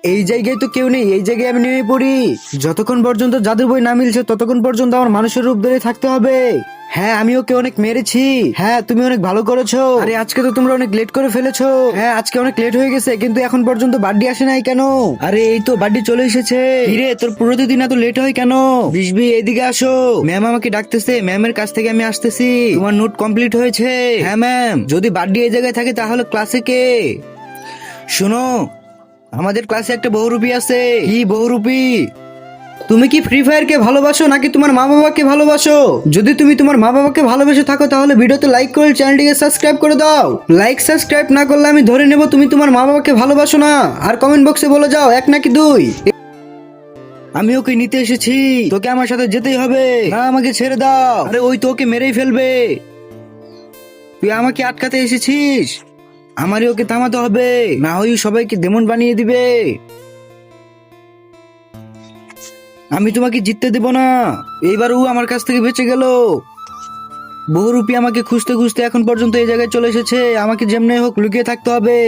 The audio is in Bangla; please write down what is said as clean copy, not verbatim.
এই জায়গায় তো কেউ নেই, এই জায়গায় আমি নেমে পড়ি। যতক্ষণ পর্যন্ত জাদুর বই না মিলছে ততক্ষণ পর্যন্ত আমার মানুষের রূপ ধরে থাকতে হবে। হ্যাঁ, আমি ওকে অনেক মেরেছি। হ্যাঁ, তুমি অনেক ভালো করেছো। আরে আজকে তো তোমরা অনেক লেট করে ফেলেছো। হ্যাঁ, আজকে অনেক লেট হয়ে গেছে, কিন্তু এখন পর্যন্ত বাড্ডি আসে নাই কেন? আরে এই তো বাড্ডি চলে এসেছে। হিরে, তোর প্রতিদিন এত লেট হয় কেন? বিশবি, এদিকে আসো। ম্যাম আমাকে ডাকতেছে, ম্যামের কাছ থেকে আমি আসতেছি। তোমার নোট কমপ্লিট হয়েছে? হ্যাঁ ম্যাম। যদি বাড্ডি এই জায়গায় থাকে তাহলে ক্লাসে কে? শুনো, আমাদের ক্লাসে একটা বহুরূপী আছে। কি বহুরূপী? তুমি কি ফ্রি ফায়ার কে ভালোবাসো নাকি তোমার মা বাবাকে ভালোবাসো? যদি তুমি তোমার মা বাবাকে ভালোবেসে থাকো তাহলে ভিডিওতে লাইক করে চ্যানেলটিকে সাবস্ক্রাইব করে দাও। লাইক সাবস্ক্রাইব না করলে আমি ধরে নেব তুমি তোমার মা বাবাকে ভালোবাসো না। আর কমেন্ট বক্সে বলে যাও 1 নাকি 2। আমি ওকে নিতে এসেছি, তোকে আমার সাথে যেতেই হবে। না, আমাকে ছেড়ে দাও। আরে ওই তো ওকে মেরেই ফেলবে। তুই আমাকে আটকাতে এসেছিস? আমারই ওকে থামাতে হবে, না হয় ও সবাইকে ডেমন বানিয়ে দিবে। আমি তোমাকে জিততে দেব না। এইবার ও আমার কাছ থেকে বেঁচে গেল। বহুরূপী আমাকে খুঁজতে খুঁজতে এখন পর্যন্ত এই জায়গায় চলে এসেছে। আমাকে যেমনি হোক লুকিয়ে থাকতে হবে।